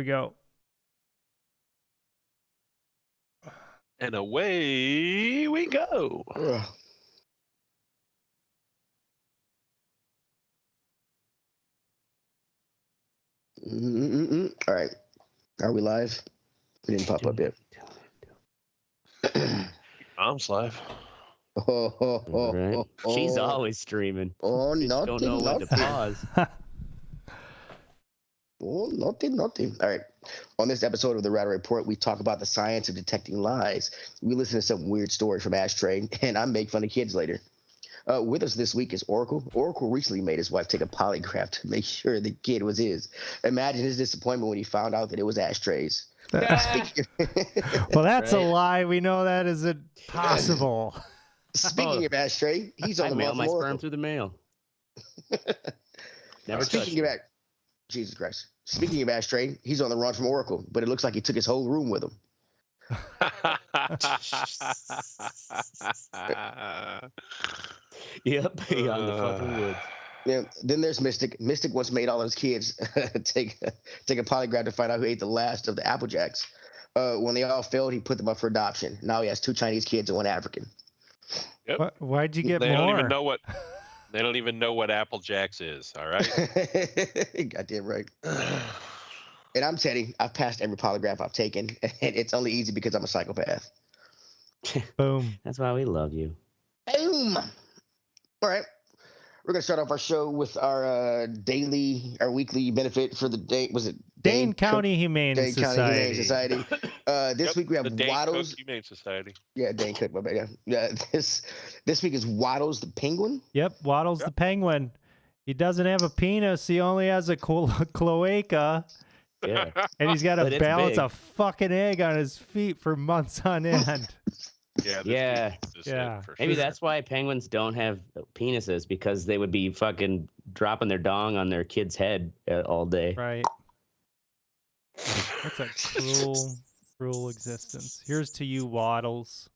we go. And away we go. Ugh. All right. Are we live? We didn't pop up yet. Mom's live. Right. She's always streaming. Oh, Just nothing, don't know when to pause. Oh, nothing. All right. On this episode of the Router Report, we talk about the science of detecting lies. We listen to some weird story from Ashtray, and I make fun of kids later. With us this week is Oracle. Oracle recently made his wife take a polygraph to make sure the kid was his. Imagine his disappointment when he found out that it was Ashtray's. Well, that's a lie. We know that isn't possible. Speaking of Ashtray, he's on the mail run my from sperm Oracle. through the mail. Never Speaking of Jesus Christ. Speaking of Ashtray, he's on the run from Oracle, but it looks like he took his whole room with him. Yep, beyond the fucking woods. Yeah. Then there's Mystic. Mystic once made all his kids take a polygraph to find out who ate the last of the Apple Jacks. When they all failed, he put them up for adoption. Now he has 2 Chinese kids and 1 African. Yep. Why'd you get They more? don't even know what. They don't even know what Apple Jacks is. All right. Goddamn right. And I'm Teddy. I've passed every polygraph I've taken, and it's only easy because I'm a psychopath. Boom. That's why we love you. Boom. All right. We're gonna start off our show with our weekly benefit for the day. Was it Dane County Humane Dane Society. County Humane Society. This week we have the Dane Waddles. Cook Humane Society. Yeah, Dane Cook. My bad. Yeah. This week is Waddles the penguin. Yep, Waddles the penguin. He doesn't have a penis. He only has a cloaca. Yeah. And he's got to But it's balance big. a fucking egg on his feet for months on end. Yeah. Yeah. Maybe sure. that's why penguins don't have penises, because they would be fucking dropping their dong on their kid's head all day. Right. That's a cruel existence. Here's to you, Waddles.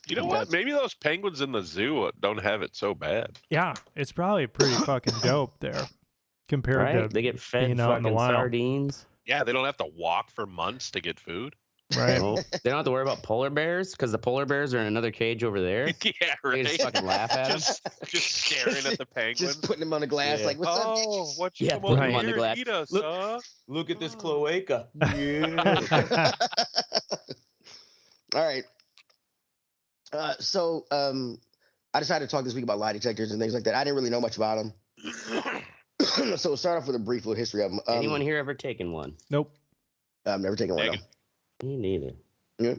You know what? Maybe those penguins in the zoo don't have it so bad. Yeah, it's probably pretty fucking dope there compared Right? to They get fed being out in the fucking wild. sardines. Yeah, they don't have to walk for months to get food. Right. No, they don't have to worry about polar bears, because the polar bears are in another cage over there. Yeah, They right. just fucking laugh at them. just staring at the penguins. Just putting them on the glass, Yeah. like, what's up? Oh, bitches?" what you Yeah, come put over them on the here glass. and eat us, Look. huh? Look at this cloaca. Yeah. All right. So I decided to talk this week about lie detectors and things like that. I didn't really know much about them. So we'll start off with a brief little history of them. Anyone here ever taken one? Nope. I've never taken one of them. Me neither. Yeah.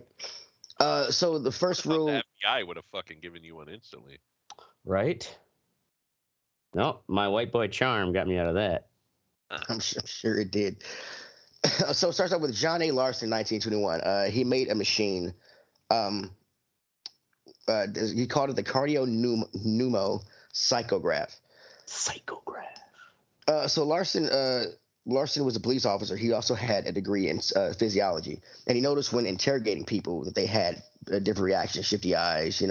So the first rule. The FBI would have fucking given you one instantly. Right? No, my white boy charm got me out of that. I'm sure it did. So it starts off with John A. Larson, 1921. He made a machine. He called it the cardio pneumo psychograph. Psychograph. So Larson was a police officer. He also had a degree in physiology, and he noticed when interrogating people that they had different reactions, shifty eyes,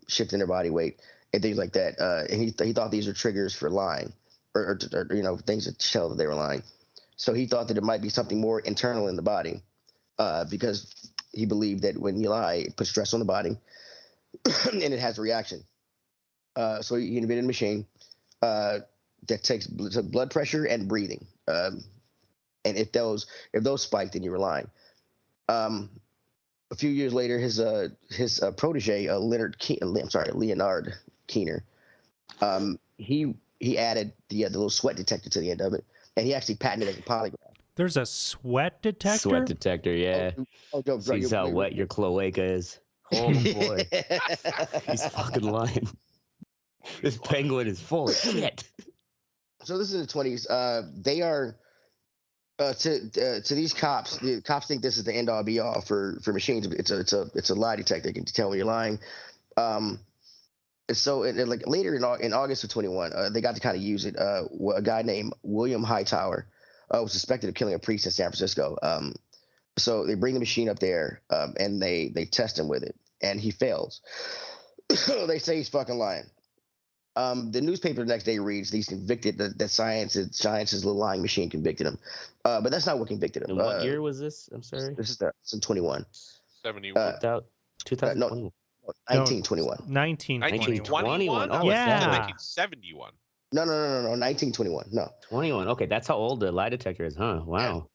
shifting their body weight and things like that. And he thought these were triggers for lying, or things that tell that they were lying. So he thought that it might be something more internal in the body, because he believed that when you lie, it puts stress on the body, and it has a reaction. So he invented a machine that takes blood pressure and breathing, and if those spiked, then you were lying. A few years later, his protege, Leonard Keener, he added the little sweat detector to the end of it, and he actually patented it as a polygraph. There's a sweat detector? Sweat detector, yeah. Sees how wet your cloaca is. Oh boy, he's fucking lying. This penguin is full of shit. So this is the 20s. They are to these cops. The cops think this is the end all be all for machines. It's a lie detector. It can tell when you're lying. So like later in August of 21, they got to kind of use it. A guy named William Hightower was suspected of killing a priest in San Francisco. So they bring the machine up there, and they test him with it, and he fails. They say he's fucking lying. The newspaper the next day reads he's convicted that science's little lying machine convicted him, but that's not what convicted him. And what year was this? I'm sorry. This is 21. 71. 2021. 1921. 1921? Oh, Yeah. It's 1971. No, 1921. No. 21. Okay, that's how old the lie detector is, huh? Wow.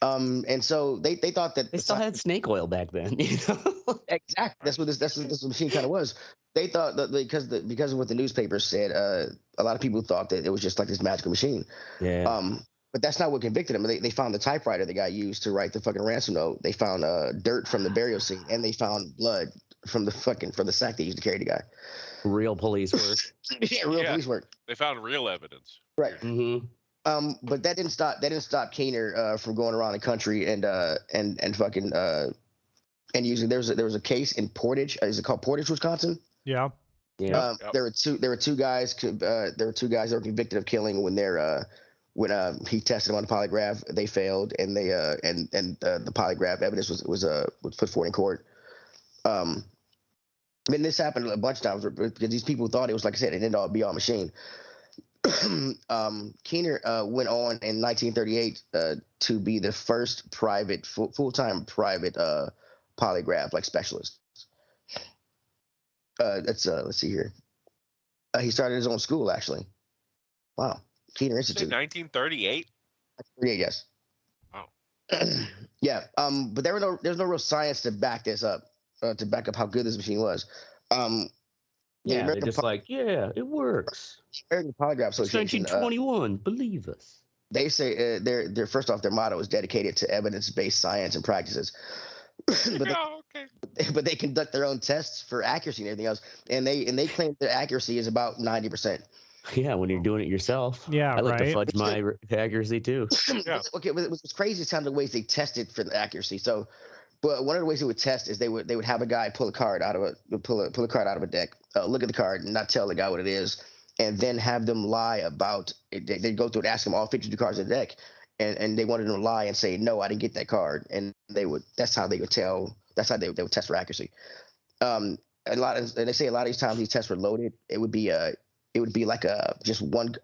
And so they thought that They still had snake oil back then. You know? exactly that's what this machine kind of was. They thought that because of what the newspapers said, a lot of people thought that it was just like this magical machine. Yeah. But that's not what convicted him. They found the typewriter the guy used to write the fucking ransom note. They found dirt from the burial scene, and they found blood from the sack they used to carry the guy. Real police work. Yeah, real police work. They found real evidence. Right. Mm-hmm. But that didn't stop Keener from going around the country and using. There was a case in Portage. Is it called Portage, Wisconsin? Yeah. Yeah. There were two guys that were convicted of killing when he tested them on the polygraph. They failed, and the polygraph evidence was put forward in court. Then this happened a bunch of times because these people thought it was, like I said, an end-all be-all machine. Keener went on in 1938 to be the first full-time private polygraph specialist. Let's see here. He started his own school, actually. Wow. Keener Institute. 1938? 38, yes. Wow. Yeah. But there's no real science to back this up, to back up how good this machine was. Yeah, they're just it works. American Polygraph It's Association. 1921. Believe us. They say their first off, their motto is dedicated to evidence-based science and practices. But they conduct their own tests for accuracy and everything else, and they claim their accuracy is about 90%. Yeah, when you're doing it yourself. Yeah, I like to right. fudge my accuracy too. Yeah. Okay, what's crazy is how the ways they tested for the accuracy. So, but one of the ways they would test is they would have a guy pull a card out of a deck, look at the card, and not tell the guy what it is, and then have them lie about it. They'd go through and ask them all 52 cards in the deck, and they wanted them to lie and say, no, I didn't get that card, and that's how they would tell. That's how they would test for accuracy. And they say a lot of these times these tests were loaded. It would be like just one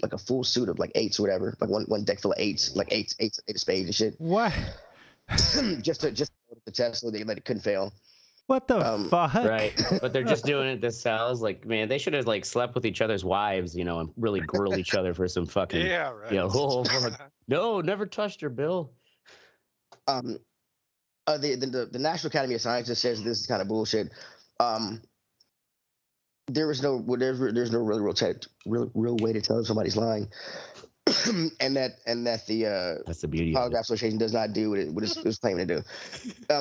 like a full suit of like eights or whatever, like one deck full of eights, like eight of spades and shit. What? just to the test so they couldn't fail. What the fuck? Right. But they're just doing it to sell. Like, man, they should have slept with each other's wives, and really grilled each other for some fucking no, never touched her, Bill. The National Academy of Sciences says this is kind of bullshit. There's no real way to tell if somebody's lying, and that that's the beauty. Polygraph Association does not do what it's claiming to do.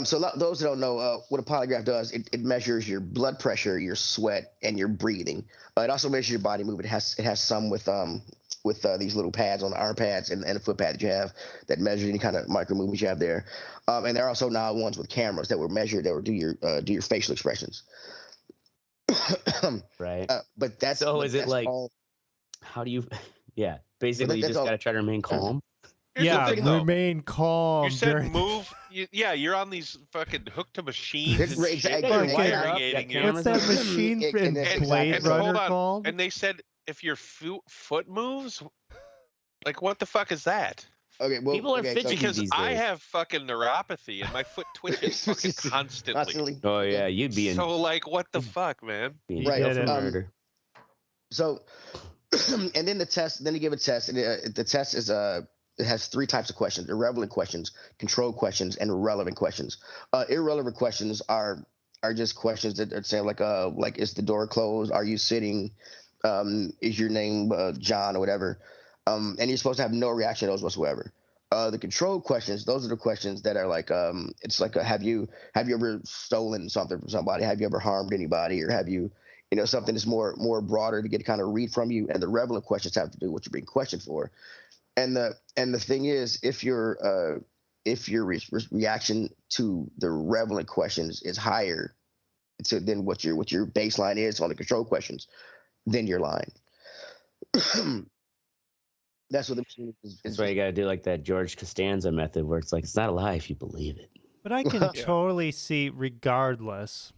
So those that don't know what a polygraph does, it measures your blood pressure, your sweat, and your breathing. It also measures your body movement. It has some with these little pads on the arm pads and the foot pad that you have that measure any kind of micro movements you have there. And there are also now ones with cameras that will do your facial expressions. Right. But that's so. Is it like? All, how do you? Yeah. Basically, you just got to try to remain calm. Yeah, remain calm. You said move. You're on these fucking hooked to machines. And shit. What's that machine in Blade Runner called? And they said if your foot moves, like what the fuck is that? Okay, well, people are fidgety because these I days. have fucking neuropathy and my foot twitches fucking constantly. Oh yeah, you'd be in. So like, what the fuck, man? Right. So, and then the test. Then you give a test, and the test is it has three types of questions: irrelevant questions, control questions, and relevant questions. Irrelevant questions are just questions that say like is the door closed? Are you sitting? Is your name John or whatever? And you're supposed to have no reaction to those whatsoever. The control questions, those are the questions that are like, it's like, have you ever stolen something from somebody? Have you ever harmed anybody? Or have you something that's more broader to get to kind of read from you? And the relevant questions have to do with what you're being questioned for. And the thing is, if your reaction to the relevant questions is higher than what your baseline is on the control questions, then you're lying. That's what the machine is. That's why you got to do like that George Costanza method, where it's like it's not a lie if you believe it. But I can totally see, regardless,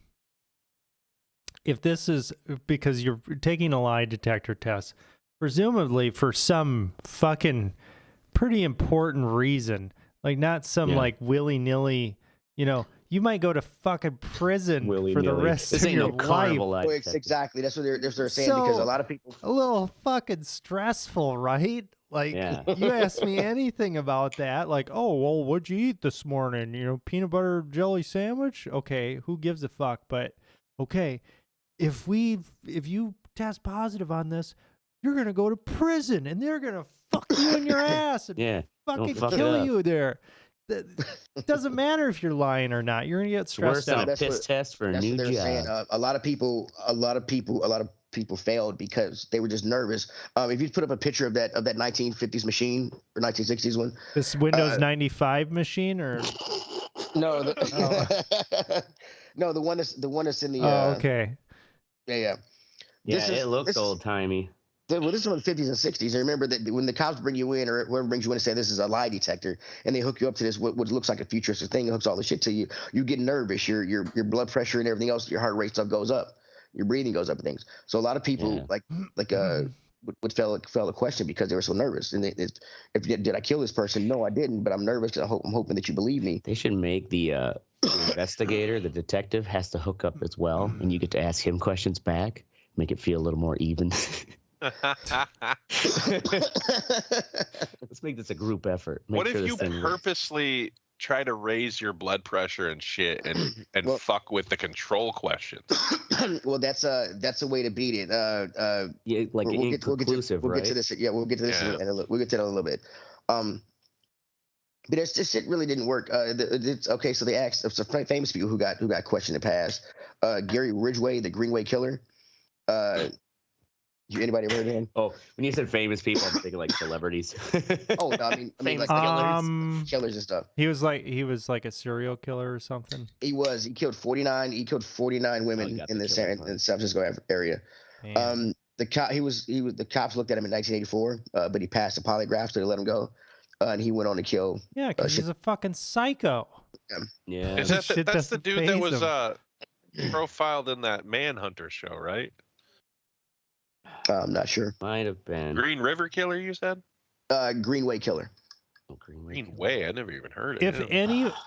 if this is because you're taking a lie detector test, presumably for some fucking pretty important reason, like not some like willy-nilly, you know, you might go to fucking prison for the rest this of ain't your no carnival life. lie Well, detector. exactly. That's what they're saying, because a lot of people. A little fucking stressful, right? Like, you ask me anything about that, like, oh, well, what'd you eat this morning? You know, peanut butter jelly sandwich? Okay, who gives a fuck? But, okay, if you test positive on this, you're going to go to prison, and they're going to fuck you in your ass and fucking kill you there. It doesn't matter if you're lying or not. You're going to get stressed out. Worse than a piss test for a new job. Saying. A lot of people failed because they were just nervous. If you put up a picture of that 1950s machine or 1960s one, this Windows 95 machine, or no, no, the one that's in the. Okay. Yeah. It looks old timey. Well, this is from the 50s and 60s. And remember that when the cops bring you in, or whoever brings you in and say this is a lie detector, and they hook you up to this what looks like a futuristic thing, hooks all the shit to you, you get nervous. Your blood pressure and everything else, your heart rate stuff goes up, your breathing goes up and things. So a lot of people would fail a question because they were so nervous. And did I kill this person? No, I didn't, but I'm nervous because I'm hoping that you believe me. They should make the investigator, the detective, has to hook up as well, and you get to ask him questions back, make it feel a little more even. Let's make this a group effort. What if you purposely try to raise your blood pressure and shit and fuck with the control questions? Well, that's a way to beat it. Like inconclusive, we'll right? get to this. Yeah, we'll get to this. We'll get to that in a little bit. But this shit really didn't work. Okay, so they asked some famous people who got questioned and passed. Gary Ridgway, the Greenway Killer. Anybody ever heard of him? Oh, when you said famous people, I'm thinking like celebrities. Oh, no, I mean famous like killers and stuff. He was like a serial killer or something. He killed 49 women in the San Francisco area. Damn. The cops looked at him in 1984, but he passed a polygraph, so they let him go. And he went on to kill. Yeah, because he's a fucking psycho. Yeah. Is that's the dude that was profiled in that Manhunter show, right? I'm not sure. Might have been. Green River Killer, you said? Greenway Killer. Oh, Greenway, I never even heard of it.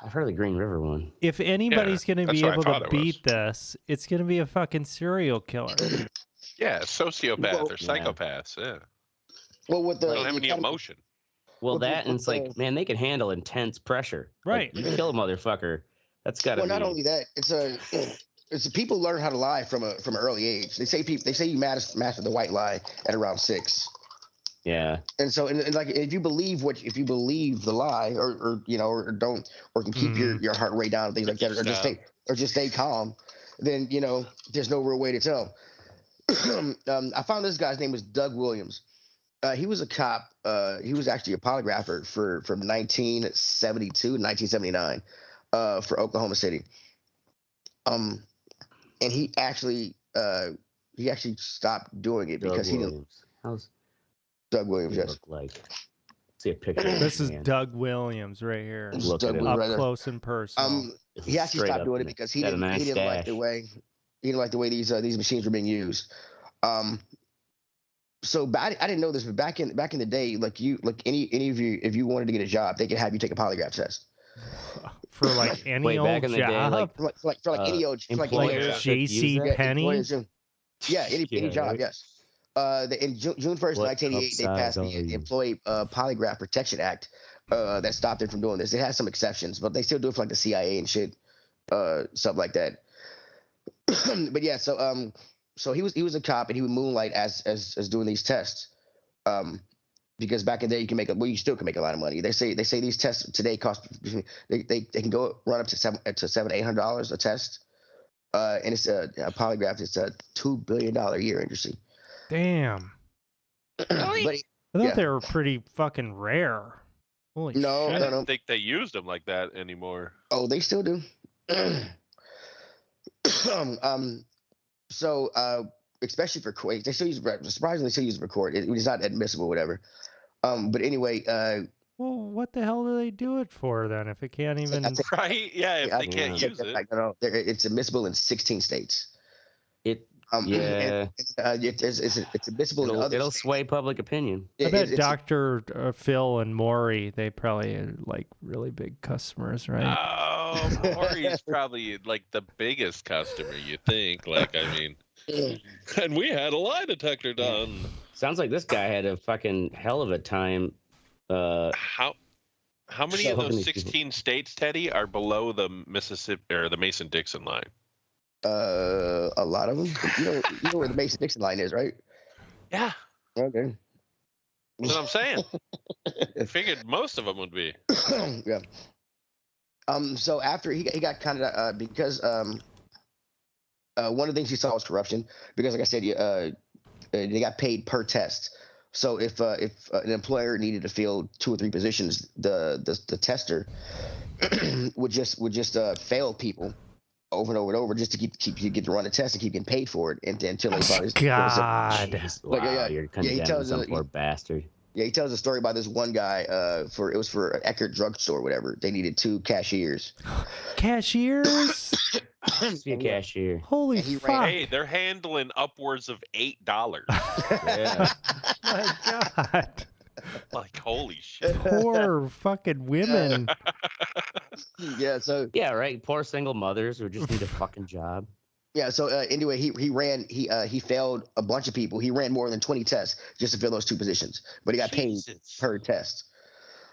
I've heard of the Green River one. If anybody's going to be able to beat this, it's going to be a fucking serial killer. Yeah, sociopath or psychopaths, yeah. Well, with the they don't have any emotion. Well, and it's like, man, they can handle intense pressure. Right. Like, you kill a motherfucker. That's got to be. Well, not only that, it's people learn how to lie from an early age. They say you master the white lie at around 6. Yeah. And so, and like, if you believe the lie, or can keep your heart rate down and things like that, or just stay calm, then there's no real way to tell. I found this guy's name was Doug Williams. He was a cop. He was actually a polygrapher from 1972 to 1979 for Oklahoma City. And he actually stopped doing it because he didn't. How's Doug Williams? Yes. Look like? See a picture. This is Doug Williams right here. Look at him. Up close and personal. He actually stopped doing it because he didn't like the way these machines were being used. So I didn't know this, but back in the day, any of you, if you wanted to get a job, they could have you take a polygraph test. For like any old back in the job, day, for any old J.C. Penney. Yeah, any job. Yes. In June 1st, 1988, they passed the Employee Polygraph Protection Act that stopped them from doing this. It has some exceptions, but they still do it for like the CIA and shit, stuff like that. But yeah, so he was a cop, and he would moonlight as doing these tests. Because back in the day, you still can make a lot of money. They say these tests today cost they can run up to $700-800 a test, and it's a polygraph. It's a $2 billion a year industry. Damn. But, I thought they were pretty fucking rare. Holy shit. I don't think they used them like that anymore. Oh, they still do. So especially for court, they still surprisingly still use record. It's not admissible, whatever. But anyway. Well, what the hell do they do it for then? If it can't even. Right? Yeah, if they can't use it. No, it's admissible in 16 states. Yeah. It's admissible in other It'll states. sway public opinion. I bet Dr. Phil and Maury, they probably are like really big customers, right? Oh, Maury's probably like the biggest customer, you think. Like, I mean, and we had a lie detector done. Sounds like this guy had a fucking hell of a time. How many of those 16 states, Teddy, are below the Mississippi or the Mason-Dixon line? A lot of them. You know where the Mason-Dixon line is, right? Yeah. Okay. That's what I'm saying. I figured most of them would be. Yeah. So after he got kind of because one of the things he saw was corruption, because like I said, they got paid per test. So if an employer needed to fill 2 or 3 positions, the tester would just fail people over and over and over just to keep get to run the test and keep getting paid for it until they finally. God. Wow, you're condemning some poor bastard. Yeah, he tells a story about this one guy. It was for an Eckerd drugstore, or whatever. They needed 2 cashiers. Cashiers? Be a cashier. Holy fuck! Hey, they're handling upwards of $8. Yeah. My God. Like, holy shit. Poor fucking women. Yeah. So. Yeah, right. Poor single mothers who just need a fucking job. Yeah. So anyway, he failed a bunch of people. He ran more than 20 tests just to fill those 2 positions, but he got paid per test.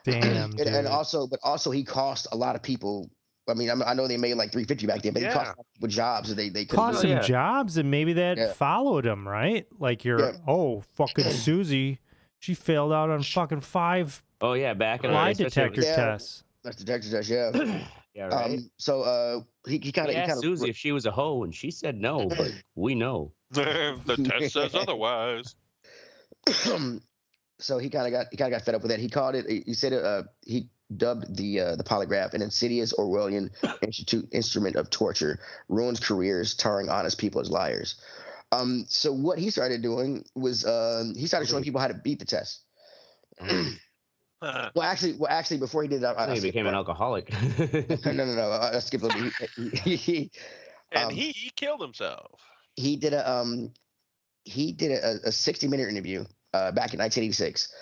Damn. And also he cost a lot of people. I mean, I know they made like $350 back then, but he cost a lot of people jobs that they couldn't cost do. some jobs, and maybe that followed him, right? Like fucking Susie, she failed out on fucking 5. Oh yeah, back in lie detector tests. That's detector test, yeah. Yeah, right. So he kind of asked Susie if she was a hoe, and she said no, but we know. The test says otherwise. So he kind of got fed up with that. He called it. He said he dubbed the polygraph an insidious Orwellian instrument of torture, ruins careers, tarring honest people as liars. So what he started doing was he started showing people how to beat the test. Well, actually, before he did that, he became an alcoholic. No. I skipped a little bit. He killed himself. He did a 60-minute interview back in 1986,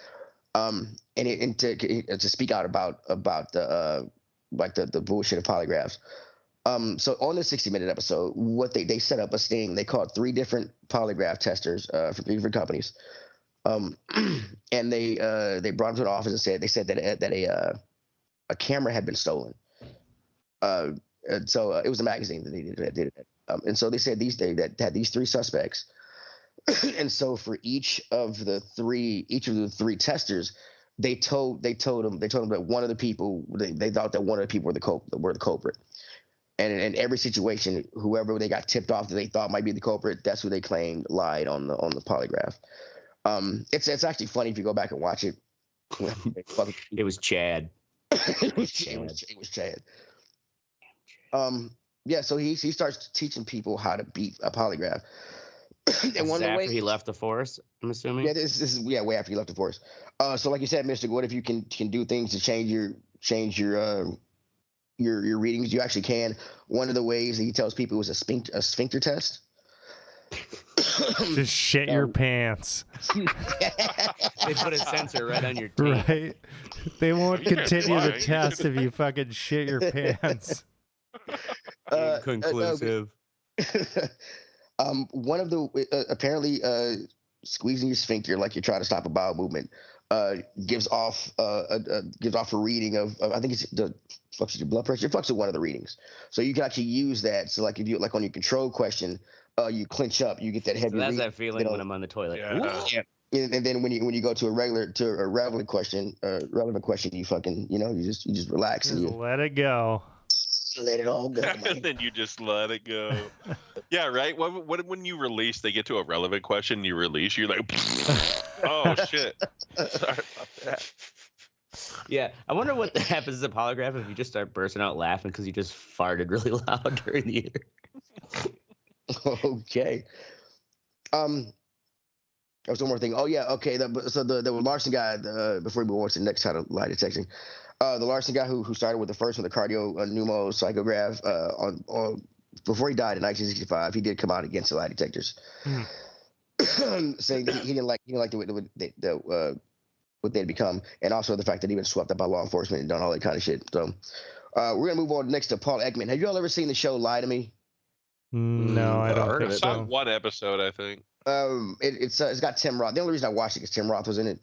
and to speak out about the the bullshit of polygraphs. So on the 60-minute episode, what they set up a sting. They called 3 different polygraph testers from 3 different companies. And they brought him to an office and said that a camera had been stolen. So it was a magazine that did it. And so they said that had these 3 suspects. And so for each of the 3 testers, they told them that one of the people they thought that one of the people were the culprit. And in every situation, whoever they got tipped off that they thought might be the culprit, that's who they claimed lied on the polygraph. It's actually funny if you go back and watch it. It was Chad. It was Chad. Yeah, so he starts teaching people how to beat a polygraph. And one after of the ways he left the force, I'm assuming. Yeah, this is way after he left the force. So like you said, Mystic, what if you can do things to change your readings? You actually can. One of the ways that he tells people is a sphincter test. Just shit your pants. They put a sensor right on your teeth. Right. They won't continue the test if you fucking shit your pants. Inconclusive. One of the apparently squeezing your sphincter like you're trying to stop a bowel movement gives off a reading of I think it's the fluctuates your blood pressure. It fluctuates one of the readings, so you can actually use that. So like if you like on your control question, you clinch up, you get that heavy. So that's that feeling when I'm on the toilet. Yeah. And then when you go to a relevant question, you fucking you just relax and you let it go. Let it all go. And then you just let it go. Yeah, right. When you release, they get to a relevant question. You release, you're like, oh shit. Sorry about that. Yeah, I wonder what happens to the polygraph if you just start bursting out laughing because you just farted really loud during the air. Okay. There was one more thing. Oh yeah, okay. The Larson guy. Before we move on to the next kind of lie detecting, the Larson guy who started with the first one, the cardio pneumo psychograph before he died in 1965, he did come out against the lie detectors, saying that he didn't like what they'd become, and also the fact that he'd been swept up by law enforcement and done all that kind of shit. So we're gonna move on next to Paul Ekman. Have you all ever seen the show Lie to Me? No, I don't think I saw so. one episode, I think. It's got Tim Roth. The only reason I watched it is Tim Roth was in it.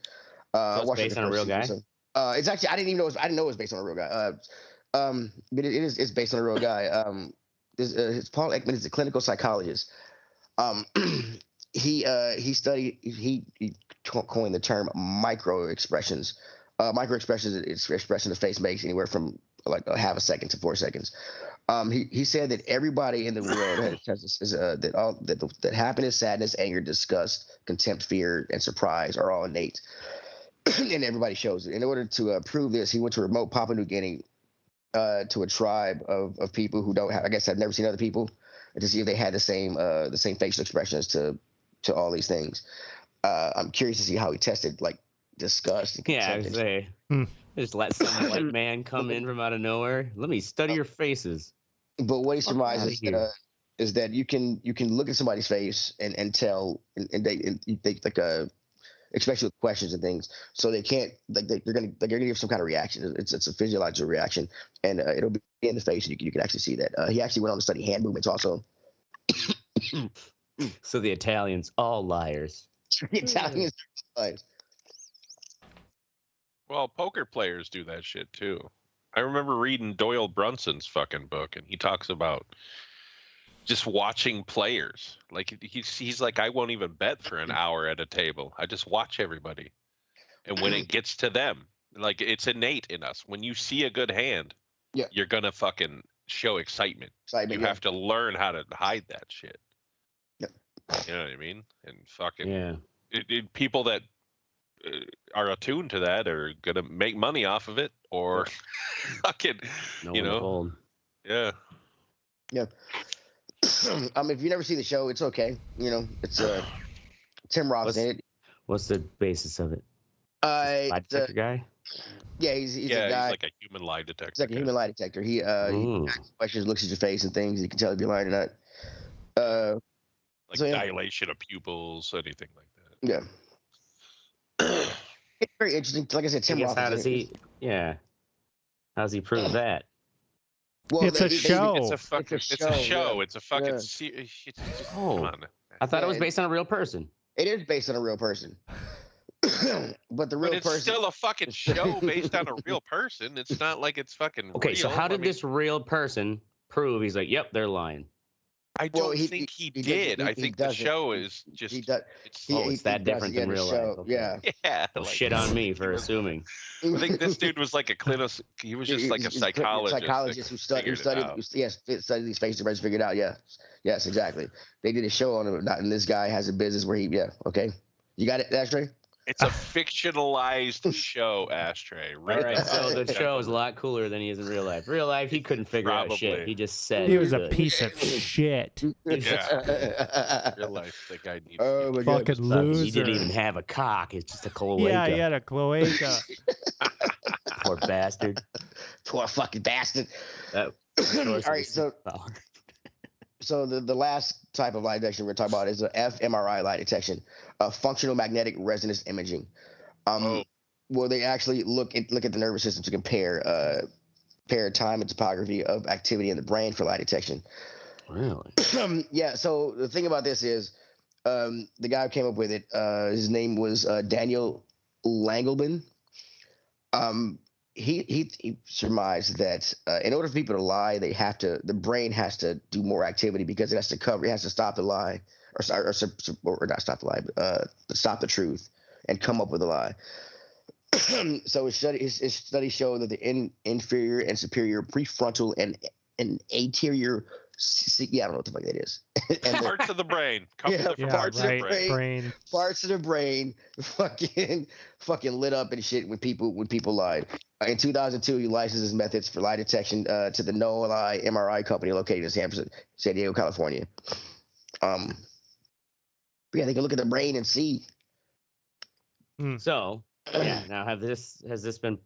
So it's based on a real guy. It's actually I didn't know it was based on a real guy. But it's based on a real guy. It's Paul Ekman is a clinical psychologist. He coined the term micro expressions. Micro expressions is expression the face makes anywhere from like a half a second to 4 seconds. He said that everybody in the world that happiness, sadness, anger, disgust, contempt, fear, and surprise are all innate, and everybody shows it. In order to prove this, he went to remote Papua New Guinea to a tribe of people who don't have, I guess, have never seen other people, and to see if they had the same facial expressions to all these things. I'm curious to see how he tested like disgust and contempt. Yeah, I would say. Just let some white man come in from out of nowhere. Let me study your faces. But what he surmises is that you can look at somebody's face and tell, and they like especially with questions and things, so they can't they're gonna give some kind of reaction. It's a physiological reaction, and it'll be in the face, and you can actually see that. He actually went on to study hand movements also. So the Italians, all liars. The Italians are liars. Well, poker players do that shit too. I remember reading Doyle Brunson's fucking book, and he talks about just watching players. Like he's like, I won't even bet for an hour at a table. I just watch everybody, and when it gets to them, like it's innate in us. When you see a good hand, you're gonna fucking show excitement. You have to learn how to hide that shit. Yep. You know what I mean? And fucking people that are attuned to that are gonna make money off of it, or fucking, yeah. If you never see the show, it's okay. It's Tim Roth in it. What's the basis of it? Lie detector guy. Yeah, he's a guy. He's like a human lie detector. He's like a human lie detector. He asks questions, looks at your face and things. You can tell if you're lying or not. Dilation of pupils, anything like that. Yeah. It's very interesting. Like I said, Tim Roth. How does he prove that? Well, it's a show. It's a show. It's a fucking. Come on. I thought it was based on a real person. It is based on a real person. But it's still a fucking show based on a real person. It's not like it's fucking. Okay, real. So how did this real person prove? He's like, yep, they're lying. I don't think he did. I think the show is just. It's that different than real life. Okay. Yeah. Well, shit on me for assuming. I think this dude was like a clinical. He was just like a psychologist. Who studied these faces and figured it out. Yes, exactly. They did a show on him. And this guy has a business where he. Okay. You got it, Ashtray? It's a fictionalized show, Ashtray. All right, so the show is a lot cooler than he is in real life. Real life, he couldn't figure out shit. He just said he was a piece of shit. Yeah. Real life, that guy needs. Oh my fucking God. loser. He didn't even have a cock. It's just a cloaca. Yeah, he had a cloaca. Poor bastard. Poor fucking bastard. All right, so the last type of lie detection we're going to talk about is the fMRI lie detection, functional magnetic resonance imaging, where they actually look at the nervous system to compare time and topography of activity in the brain for lie detection. Really? Yeah. So the thing about this is, the guy who came up with it, his name was Daniel Langelman. He surmised that in order for people to lie, the brain has to do more activity because it has to stop the lie, or not stop the lie, but stop the truth and come up with a lie. So his study showed that the inferior and superior prefrontal and anterior, I don't know what the fuck that is. Parts of the brain. Parts of the brain fucking lit up and shit when people lied. In 2002, he licensed his methods for lie detection to the No Lie MRI company located in San Diego, California. They can look at the brain and see. So, now has this been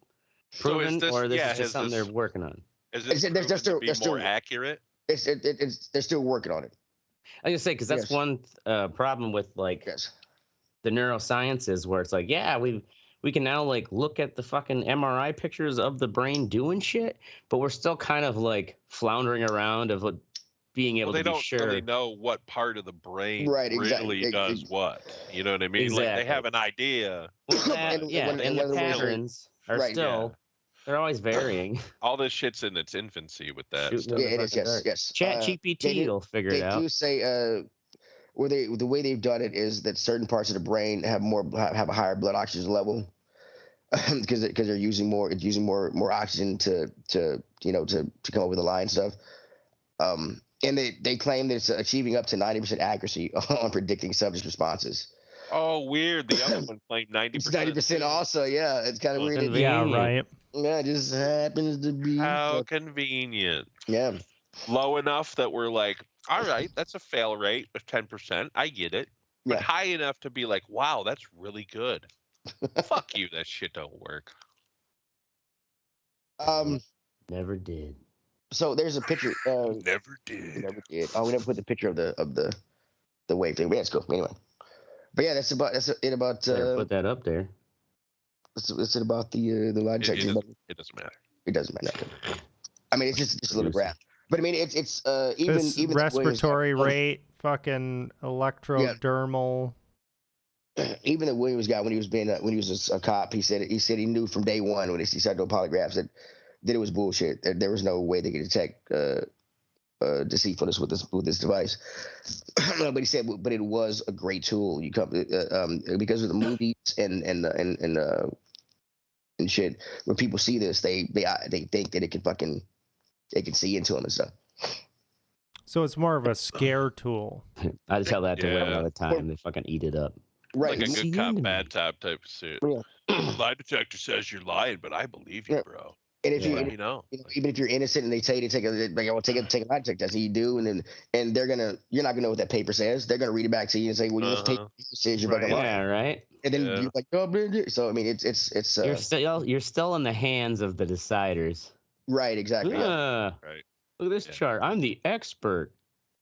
proven, or this is just something they're working on? Is this more accurate? they're still working on it. I was gonna say because that's one problem with like the neurosciences where it's like, yeah, we can now like look at the fucking MRI pictures of the brain doing shit, but we're still kind of like floundering around of like, being able to be sure. They don't really know what part of the brain really does what. You know what I mean? Exactly. Like they have an idea. Well, and the patterns are still they're always varying. All this shit's in its infancy with that stuff. Yeah, it is. Yes. Chat GPT will figure it out. They do say the way they've done it is that certain parts of the brain have a higher blood oxygen level because they're using more oxygen to come up with a lie and stuff. And they claim that it's achieving up to 90% accuracy on predicting subject responses. Oh, weird. The other one claimed 90%. It's 90% also, yeah. It's kind of weird. Yeah, right. Yeah, it just happens to be. How convenient. Yeah. Low enough that we're like, all right, that's a fail rate of 10%. I get it. But high enough to be like, wow, that's really good. Fuck you. That shit don't work. Never did. So there's a picture. Never did. Oh, we never put the picture of the wave thing. But yeah, it's cool. Anyway, but yeah, that's it about. Put that up there. That's it about the lie detector. It doesn't matter. It doesn't matter. I mean, it's just a little graph. But I mean, it's even respiratory rate, fucking electrodermal. Even the Williams guy, when he was a cop, he said he knew from day one when he started doing polygraphs that it was bullshit. There was no way they could detect deceitfulness with this device. But he said, but it was a great tool. You come because of the movies and shit. When people see this, they think that they can see into them and stuff. So it's more of a scare tool. I tell that to women all the time. They fucking eat it up. Right. Like a good cop, bad cop type of suit. Yeah. Lie detector says you're lying, but I believe you, bro. And if even if you're innocent and they tell you to take a lie detector test, and you do, and you're not gonna know what that paper says. They're gonna read it back to you and say, well, you just take it says you're fucking lying. Yeah, right. And then you're like, oh, man. So I mean, it's you're still in the hands of the deciders. Right. Exactly. Right. Look at this chart. I'm the expert.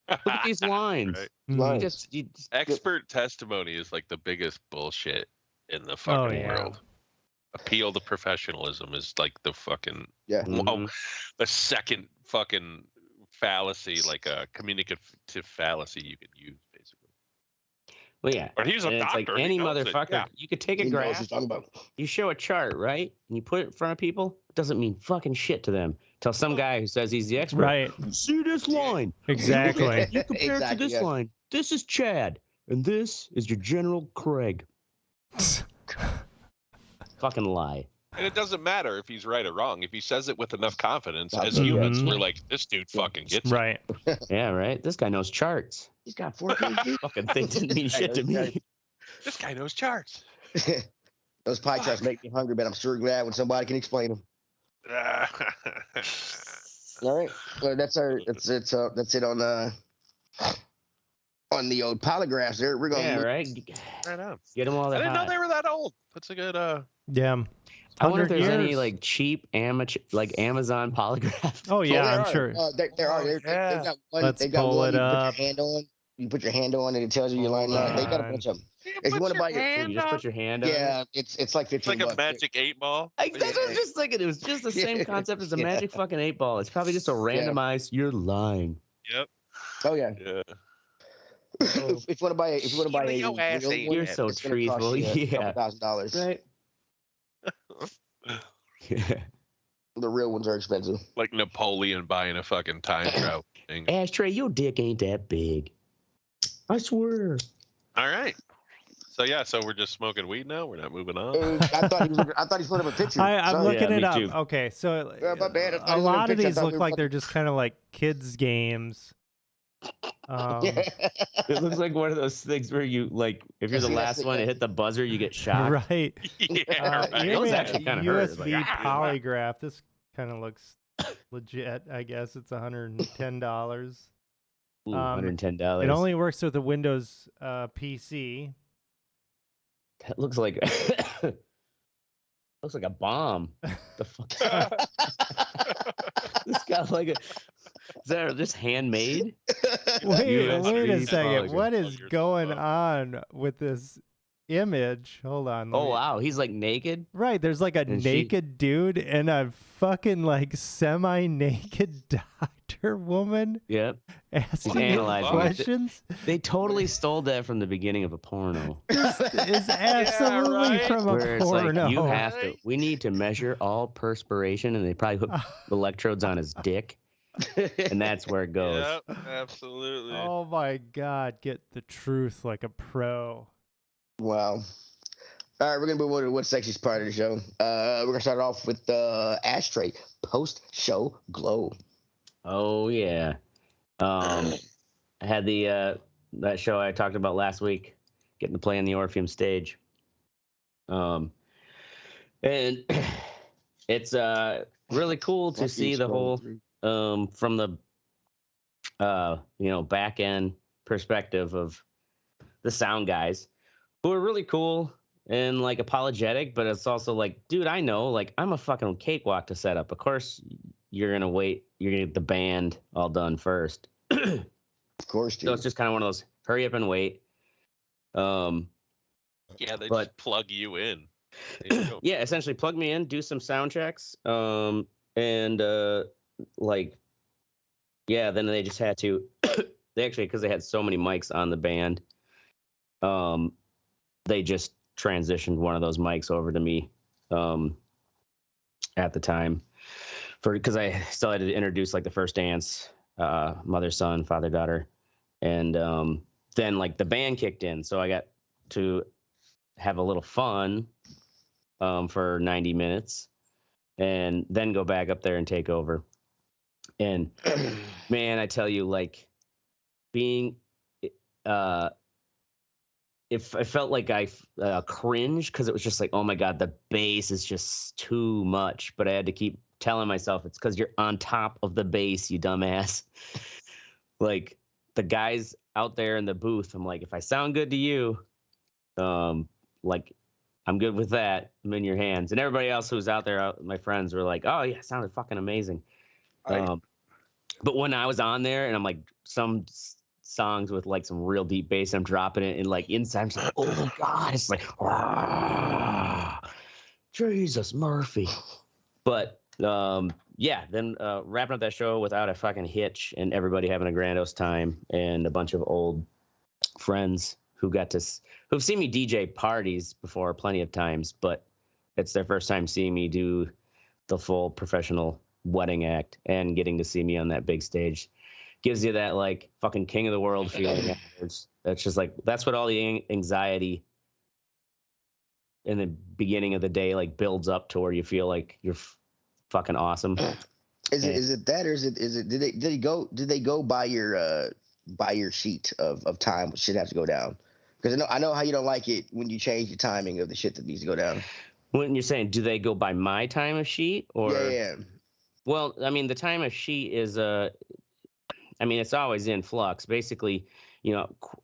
Look at these lines. Right. You just expert testimony is like the biggest bullshit in the fucking world. Appeal to professionalism is like the fucking the second fucking fallacy, like a communicative fallacy you could use, basically. Well, yeah. But he's a doctor. It's like any motherfucker. Yeah. You could take a graph. You show a chart, right? And you put it in front of people. It doesn't mean fucking shit to them. Tell some guy who says he's the expert. Right. See this line. Exactly. You compare it to this line. This is Chad. And this is your General Craig. Fucking lie. And it doesn't matter if he's right or wrong. If he says it with enough confidence, as humans, we're like, this dude fucking gets it. Right. Yeah, right. This guy knows charts. He's got 4 pages. Fucking thing didn't mean shit to me. This guy knows charts. Those pie charts make me hungry, but I'm sure glad when somebody can explain them. All right. Well, that's it on the old polygraphs there. We're going right on. Get them all that I didn't know they were that old. That's a good yeah. I wonder if there's any like cheap amateur like Amazon polygraphs. Oh yeah, I'm sure. There are. They've got one. Let's they've got pull one it up. You put your hand on and it tells you your line. They got a bunch of them. If you want to buy you just put your hand on. Yeah, it's like $15. It's like a magic 8-ball. That's what I was just thinking. It was just the same concept as a magic fucking 8-ball. It's probably just a randomized. You're lying. Yep. Oh yeah. Yeah. If you want to buy a you're so truthful. Yeah. $1,000. Right. Yeah. The real ones are expensive. Like Napoleon buying a fucking time travel thing. Ashtray, your dick ain't that big. I swear. All right. So we're just smoking weed now. We're not moving on. I thought he was put up a picture. I'm looking it up. Too. Okay, so my bad. a lot of these look like they're just kind of like kids games. It looks like one of those things where you like if you're the last one to hit the buzzer, you get shot. Right. Those actually kind of hurt. USB polygraph. This kind of looks legit. I guess it's $110. Ooh, $110. It only works with the Windows PC. That looks like looks like a bomb. The fuck? This got like that just handmade? Wait a USB second. polygraph. What is Plug yourself going up. on with this image? Hold on. Oh wow, he's like naked. Right, there's like a And naked dude and a fucking like semi-naked doctor woman Yep. asking him analyzing it. questions. They totally stole that from the beginning of a porno. This is absolutely right? from a Where it's porno. like you have to. We need to measure all perspiration, and they probably hook electrodes on his dick, and that's where it goes. Yep, absolutely. Oh my God, get the truth like a pro. Wow. All right, we're gonna move on to what's sexiest part of the show. We're gonna start off with Ashtray post-show glow. Oh yeah. I had the that show I talked about last week, getting to play on the Orpheum stage. And it's really cool to see the whole from the back end perspective of the sound guys, who are really cool and like apologetic, but it's also like, dude, I know, like, I'm a fucking cakewalk to set up. Of course you're gonna get the band all done first. Of course, dude. So it's just kind of one of those hurry up and wait. Yeah, they just plug you in. Yeah, essentially plug me in, do some sound checks, and like, yeah, then they just had to. They actually, because they had so many mics on the band, they just transitioned one of those mics over to me at the time, because I still had to introduce like the first dance, mother son, father daughter, and then like the band kicked in, so I got to have a little fun for 90 minutes and then go back up there and take over. And man, I tell you, like, being if I felt like I cringed, because it was just like, oh my God, the bass is just too much. But I had to keep telling myself it's because you're on top of the bass, you dumbass. Like, the guys out there in the booth, I'm like, if I sound good to you, like, I'm good with that. I'm in your hands. And everybody else who's out there, my friends, were like, oh yeah, it sounded fucking amazing. But when I was on there and I'm like, some songs with like some real deep bass, I'm dropping it, and like inside I'm just like, oh my God, it's like, Jesus Murphy. But yeah, then wrapping up that show without a fucking hitch, and everybody having a grandiose time, and a bunch of old friends who've seen me DJ parties before plenty of times, but it's their first time seeing me do the full professional wedding act, and getting to see me on that big stage gives you that like fucking king of the world feeling afterwards. That's just like, that's what all the anxiety in the beginning of the day like builds up to, where you feel like you're fucking awesome. Is it that, or is it did they go by your sheet of time what should have to go down? Because I know how you don't like it when you change the timing of the shit that needs to go down. When you're saying, do they go by my time of sheet, or yeah. Well, I mean, the time of sheet is I mean, it's always in flux. Basically,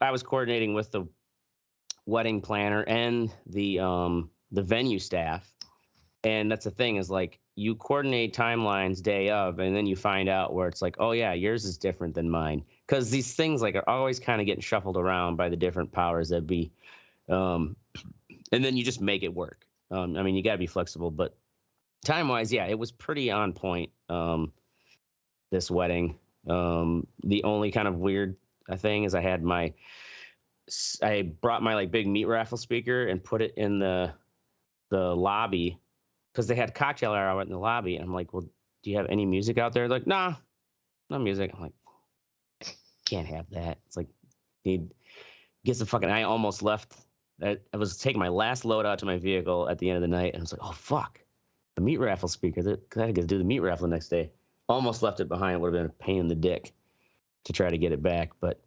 I was coordinating with the wedding planner and the venue staff, and that's the thing, is like, you coordinate timelines day of, and then you find out where it's like, oh yeah, yours is different than mine, because these things like are always kind of getting shuffled around by the different powers that be, and then you just make it work. I mean, you got to be flexible, but time-wise, yeah, it was pretty on point, this wedding. The only kind of weird thing is I brought my like big meat raffle speaker and put it in the lobby, because they had cocktail hour out in the lobby. And I'm like, well, do you have any music out there? They're like, nah, no music. I'm like, can't have that. It's like, I almost left. I was taking my last load out to my vehicle at the end of the night, and I was like, oh fuck, the meat raffle speaker. I had to do the meat raffle the next day. Almost left it behind. It would have been a pain in the dick to try to get it back, but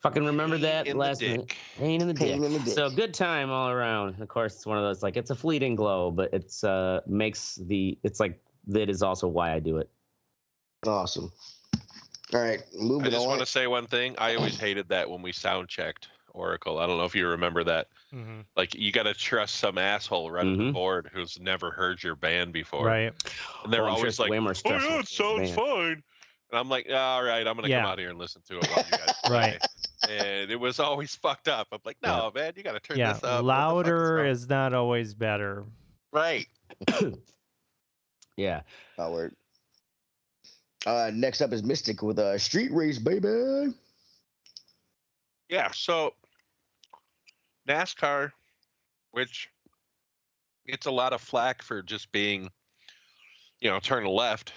fucking remember that last minute. Pain in the dick. So good time all around. Of course, it's one of those, like, it's a fleeting glow, but it's it's like, that is also why I do it. Awesome. All right, moving on. I just want to say one thing. I always hated that when we sound checked Oracle. I don't know if you remember that. Mm-hmm. Like, you got to trust some asshole running the board who's never heard your band before. Right. And they're always like, oh yeah, it sounds fine. And I'm like, all right, I'm gonna come out here and listen to it while you guys play. Right. And it was always fucked up. I'm like, no, man, you gotta turn this up. Louder is not always better. Right. Yeah. Word. Next up is Mystic with a street race, baby. Yeah. So NASCAR, which gets a lot of flack for just being, turn left.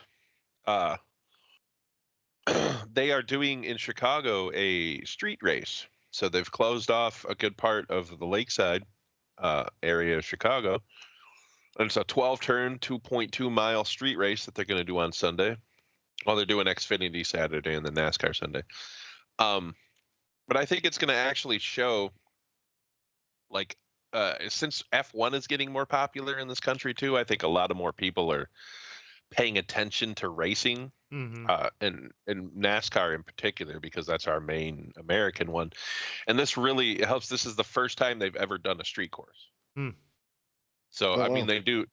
They are doing in Chicago a street race. So they've closed off a good part of the lakeside area of Chicago. And it's a 12-turn, 2.2-mile street race that they're going to do on Sunday. Well, they're doing Xfinity Saturday and then NASCAR Sunday. But I think it's going to actually show, like, since F1 is getting more popular in this country too, I think a lot of more people are paying attention to racing, and NASCAR in particular, because that's our main American one. And this really helps. This is the first time they've ever done a street course. So I mean, they do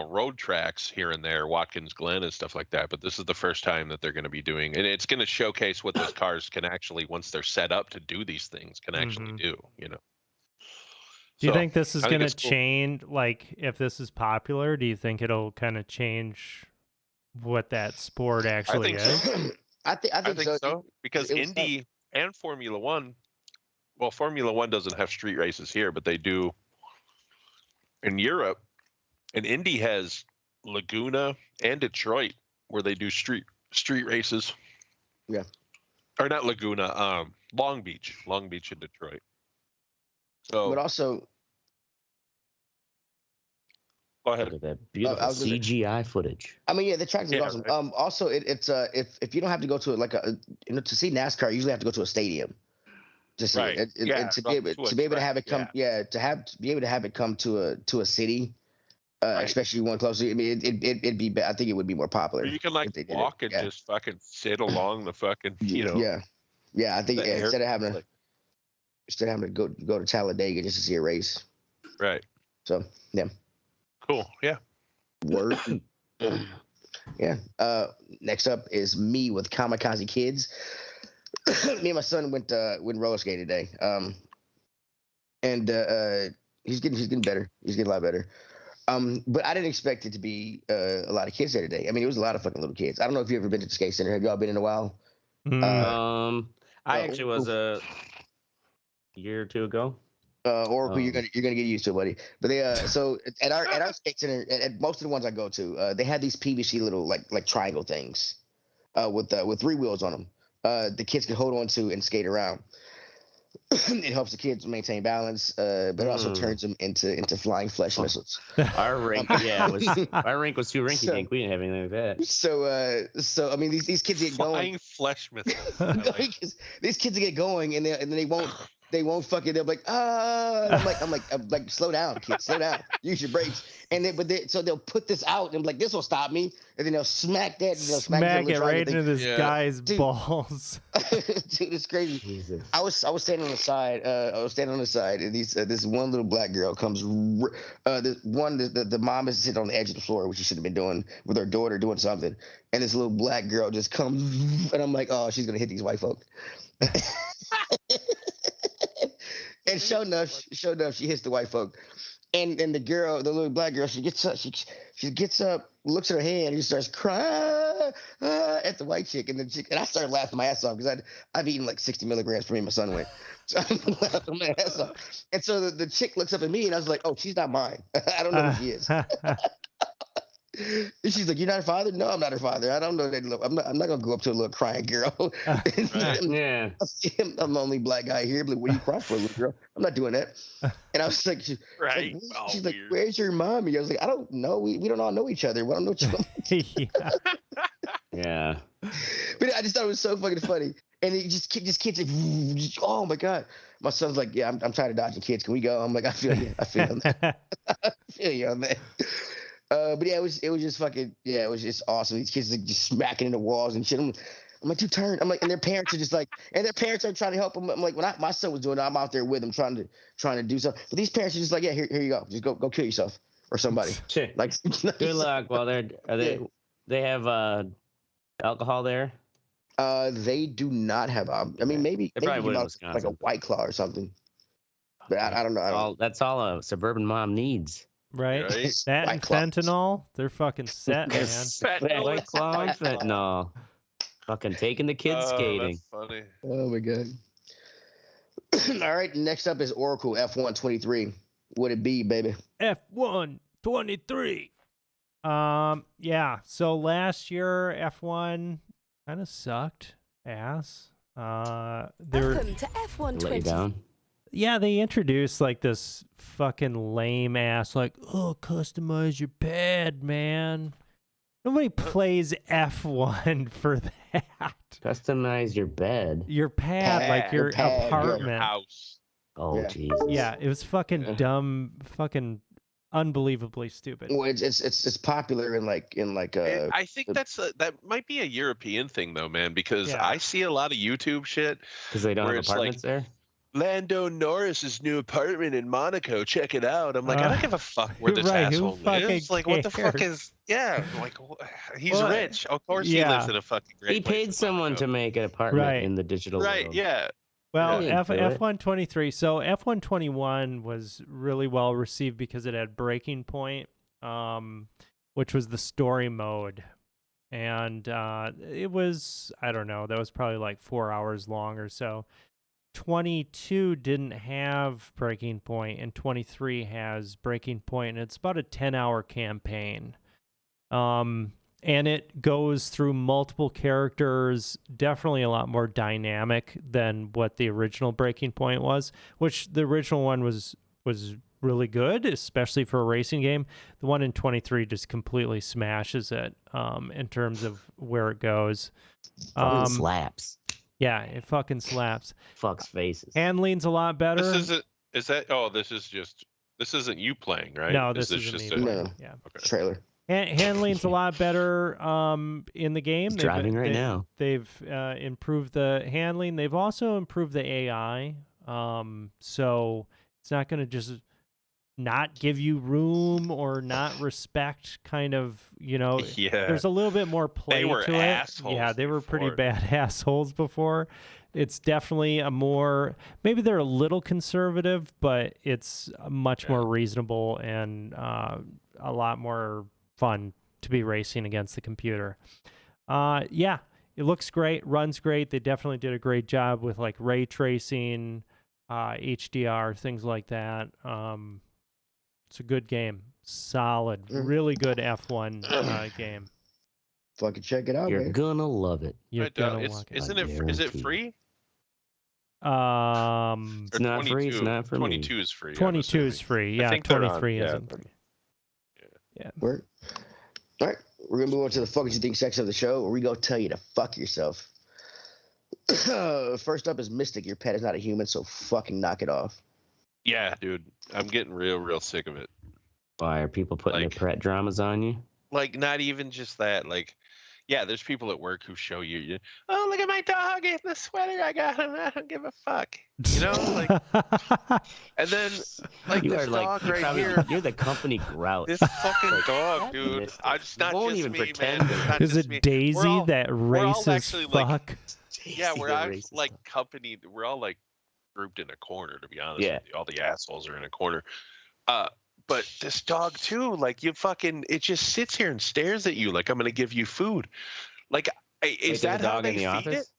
road tracks here and there, Watkins Glen and stuff like that. But this is the first time that they're going to be doing, and it's going to showcase what those cars can actually, once they're set up to do these things, can actually do. Do you think this is going to change, like, if this is popular, do you think it'll kind of change what that sport actually is? I think so. Because Indy and Formula One, well, Formula One doesn't have street races here, but they do in Europe. And Indy has Laguna and Detroit where they do street races. Yeah. Or not Laguna, Long Beach and Detroit. So, but also, go ahead. Look at that beautiful CGI footage. I mean, yeah, the track is awesome. Right. Also, it's if you don't have to go to to see NASCAR, you usually have to go to a stadium. To see it. And to be able to have it come, to be able to have it come to a city, especially one close. I mean, it'd be. I think it would be more popular. Or you can walk and just fucking sit along the fucking, Yeah, I think instead of having to go to Talladega just to see a race. Right. So yeah. Cool. Yeah. Word. Yeah. Next up is me with Kamikaze Kids. Me and my son went roller skating today. And he's getting better. He's getting a lot better. But I didn't expect it to be a lot of kids there today. I mean, it was a lot of fucking little kids. I don't know if you've ever been to the skate center. Have y'all been in a while? I actually was a year or two ago. Or you're gonna get used to it, buddy. But they so at our skate center, at most of the ones I go to, they have these PVC little like triangle things, with 3 wheels on them. The kids can hold on to and skate around. It helps the kids maintain balance, but it also turns them into flying flesh missiles. Our rink, was too rinky dink. We didn't have anything like that. So I mean, these kids get going. Flying flesh missiles. These kids get going, and then they won't fucking. They'll be like, I'm like, slow down, kids, slow down. Use your brakes. And so they'll put this out and like, this will stop me. And then they'll smack that. Smack it right into this guy's balls. Dude, it's crazy. Jesus. I was standing on the side. And this one little black girl comes. The mom is sitting on the edge of the floor, which she should have been doing with her daughter doing something. And this little black girl just comes, and I'm like, oh, she's gonna hit these white folk. And sure enough, she hits the white folk. And the little black girl, she gets up, looks at her hand, and she starts crying at the white chick. And I started laughing my ass off because I've eaten like 60 milligrams for me and my son went. So I'm laughing my ass off. And so the chick looks up at me, and I was like, oh, she's not mine. I don't know who she is. And she's like, you're not her father? No, I'm not her father. I don't know that. I'm not gonna go up to a little crying girl. Yeah. I'm the only black guy here. But what are you crying for, little girl? I'm not doing that. And I was like, she's like, where's your mommy? I was like, I don't know. We don't all know each other. We don't know each other. Yeah. But I just thought it was so fucking funny. And it just kids like, oh my god. My son's like, yeah, I'm tired of dodging kids. Can we go? I'm like, I feel you. I feel you on that. I feel you on that. But yeah, it was just fucking, it was just awesome. These kids like just smacking into walls and shit. I'm like, dude, turn. I'm like, and their parents are just like, and their parents are trying to help them. I'm like, when my son was doing it, I'm out there with him trying to do something. But these parents are just like, yeah, here you go. Just go kill yourself or somebody. Like, good luck. Well, they have alcohol there. They do not have. I mean, maybe They probably would in like Wisconsin. a White Claw or something. But I don't know. That's all a suburban mom needs. Right? Right? That and White Claws. fentanyl, they're fucking set, man. White Claw and fentanyl. Fucking taking the kids skating. That's funny. Oh my god. All right, next up is Oracle F123. Would it be, baby? F123. Yeah. So last year F1 kind of sucked ass. Welcome to F120. Let you down. Yeah, they introduced like this fucking lame ass, like, oh, customize your pad, man. Nobody plays F1 for that. Customize your bed. Your pad, like your pad, apartment. Your house. Oh, Yeah. Jesus. Yeah, it was fucking dumb, fucking unbelievably stupid. Well, it's popular in like I think that might be a European thing though, man, because Yeah. I see a lot of YouTube shit Because they don't where have it's apartments there? Lando Norris's new apartment in Monaco. Check it out. I'm like, I don't give a fuck where this right, who asshole fucking lives. Like, what the fuck cares? is? Yeah, like he's Well, rich. Of course, he yeah. lives in a fucking great He place paid in someone to Monaco. make an apartment Right. in the digital Right? world. Yeah. Well, Yeah. F123. So F121 was really well received because it had Breaking Point, which was the story mode. And it was, I don't know, that was probably like 4 hours long or so. 22 didn't have Breaking Point, and 23 has Breaking Point, and it's about a 10-hour campaign. And it goes through multiple characters, definitely a lot more dynamic than what the original Breaking Point was, which the original one was really good, especially for a racing game. The one in 23 just completely smashes it in terms of where it goes. Fucking slaps. Yeah, it fucking slaps. Fucks faces. Handling's a lot better. This isn't. Is that? Oh, this isn't you playing, right? No, this is isn't just me a, playing. No. Yeah. Okay. trailer. Handling's a lot better in the game. He's driving right now. They've improved the handling. They've also improved the AI. So it's not going to just not give you room or not respect kind of, Yeah. there's a little bit more play They were to it. assholes Yeah, they were pretty before. bad assholes before. It's definitely a more, maybe they're a little conservative, but it's much more reasonable and a lot more fun to be racing against the computer. Yeah, it looks great, runs great. They definitely did a great job with like ray tracing, HDR, things like that. It's a good game. Solid, really good F1 game. Fucking check it out, You're man. gonna love it. You're gonna it's, walk it. isn't it? Is it free? It's not free. It's not for me. 22 is free. I'm 22 is assuming. free. I Yeah, think they're on- 23 yeah, isn't. Word. All right, we're gonna move on to the fuck what you think section of the show, where we go tell you to fuck yourself. First up is Mystic. Your pet is not a human, so fucking knock it off. Yeah, dude, I'm getting real sick of it. Why are people putting Like- their pet dramas on you? Like, not even just that. Like, yeah, there's people at work who show you, oh, look at my dog in the sweater I got him. I don't give a fuck. You know, like, and then like You this are like dog right probably- here. You're the company grouch. This fucking Like, dog, dude. Mystic. It's not Won't just even me, pretend man. to- It's not Is just it me. Daisy We're all- that we're all races actually, like, fuck? Yeah, we're Daisy the all racist like dog. company. We're all like grouped in a corner. To be honest, Yeah. with you. All the assholes are in a corner. But this dog too, like it just sits here and stares at you like I'm gonna give you food. Like, is Like that the how dog they in the feed office?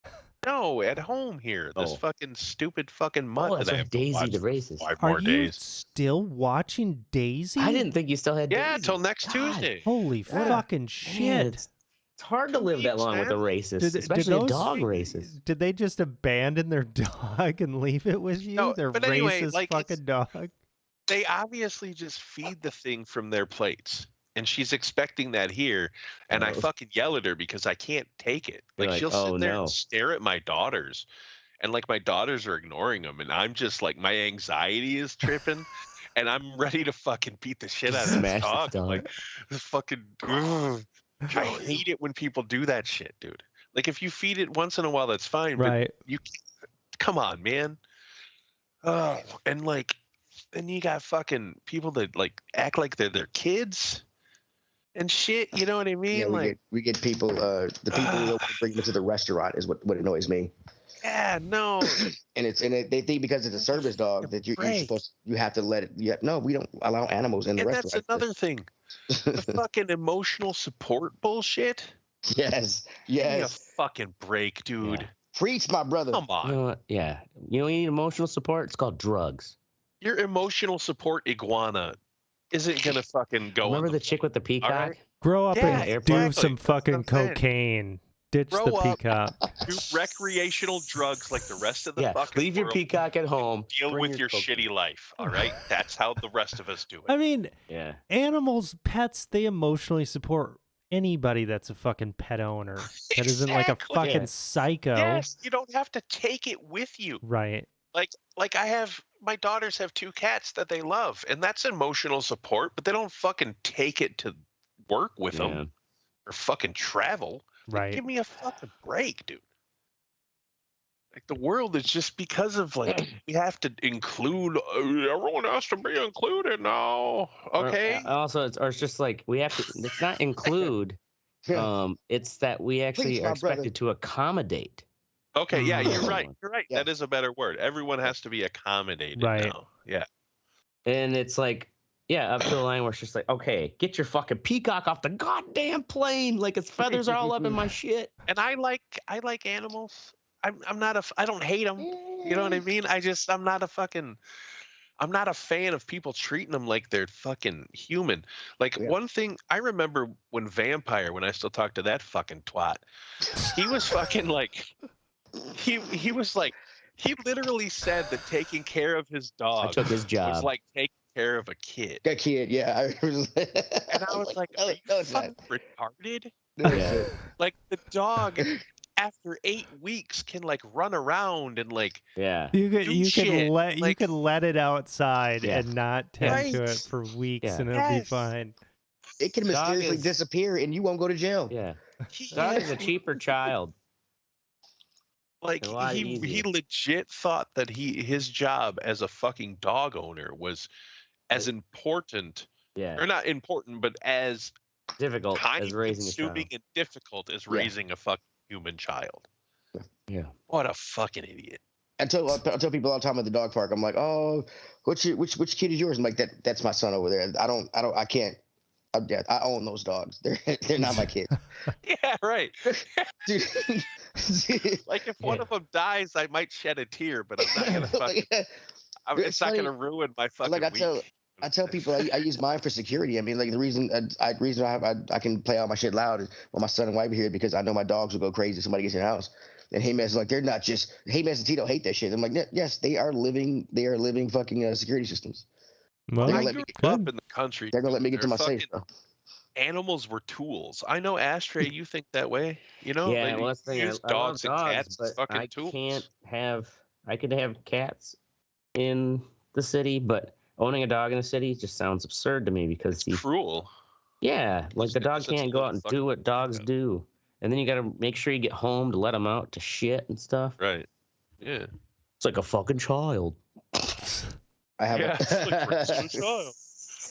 it? No, at home here. This Oh. fucking stupid fucking mutt Oh, that that's I right, have to Daisy watch the for racist. 5 Are more you days. still watching Daisy? I didn't think you still had. Yeah, Daisy. until next God, Tuesday. Holy Yeah. fucking man, shit. it's hard to live that weeks, long with a man. racist, especially a dog racist. Did they just abandon their dog and leave it with you? No, their but anyway, racist like, fucking dog. They obviously just feed the thing from their plates. And she's expecting that here. And I Oh. fucking yell at her because I can't take it. You're Like, like, she'll "Oh, sit there no." and stare at my daughters. And like my daughters are ignoring them. And I'm just like, my anxiety is tripping. And I'm ready to fucking beat the shit out of Smash this this dog. dog. Like, this fucking. Ugh. I hate it when people do that shit, dude. Like, if you feed it once in a while, that's fine. Right. But come on, man. Oh, and like, then you got fucking people that like act like they're their kids. and shit. You know what I mean? Yeah, we get people. The people who bring them to the restaurant is what annoys me. Yeah, no. And they think because it's a service dog that you have to let it. No, we don't allow animals in the restaurant. That's another thing. The fucking emotional support bullshit. Yes. Give me a fucking break, dude. Yeah. Preach, my brother. Come on. You know what? Yeah. You need emotional support? It's called drugs. Your emotional support iguana isn't gonna fucking go. Remember the chick with the peacock? Right? Grow up and do some fucking cocaine. Ditch the peacock. Do recreational drugs like the rest of the fucking leave your world. peacock at home. Deal with your shitty life, all right? That's how the rest of us do it. I mean, animals, pets, they emotionally support anybody that's a fucking pet owner. That isn't like a fucking psycho. Yes, you don't have to take it with you. Right. Like my daughters have 2 cats that they love, and that's emotional support, but they don't fucking take it to work with them or fucking travel. Right. Give me a fucking break, dude. Like the world is just because of we have to include everyone has to be included now. Okay. Also, it's just like we have to. It's not include. It's that we actually are expected to accommodate. Okay. Yeah, you're right. You're right. Yeah. That is a better word. Everyone has to be accommodated now. Yeah. And it's like. Yeah, up to the line where it's just like, okay, get your fucking peacock off the goddamn plane, like its feathers are all up in my shit. And I like animals. I don't hate them. You know what I mean? I'm not a fan of people treating them like they're fucking human. Like one thing I remember when Vampire, when I still talk to that fucking twat, he was fucking like, he was like, he literally said that taking care of his dog took his job. Was like taking care of a kid. A kid, yeah. And I was like, are you fucking retarded? Yeah. Like the dog after 8 weeks can like run around and like you can let it outside and not tend to it for weeks and it'll be fine. It can mysteriously disappear and you won't go to jail. Yeah. Dog is a cheaper child. Like he legit thought that his job as a fucking dog owner was as important, or not important, but as difficult as raising a child. And difficult as raising a fucking human child. Yeah. What a fucking idiot. I tell people all the time at the dog park, I'm like, oh, which kid is yours? I'm like, that's my son over there. I can't. I own those dogs. They're not my kids. Yeah, right. Dude. Like if one of them dies, I might shed a tear, but I'm not gonna fucking. It's not gonna ruin my fucking week. I tell people I use mine for security. I mean, like the reason I can play all my shit loud when my son and wife are here because I know my dogs will go crazy if somebody gets in the house. And Hayman's is like, they're not just Hayman's and Tito hate that shit. I'm like, yes, they are living fucking security systems. Well, I grew up in the country. They're gonna let me get to my safe, bro. Animals were tools. I know, Ashtray, you think that way. You know, yeah. Well, that's the thing. I dogs and cats but as fucking I tools. I could have cats in the city, but owning a dog in the city just sounds absurd to me because it's cruel. Yeah, like the dog can't go out and do what dogs do, and then you got to make sure you get home to let them out to shit and stuff. Right. Yeah. It's like a fucking child. I have it's like a child.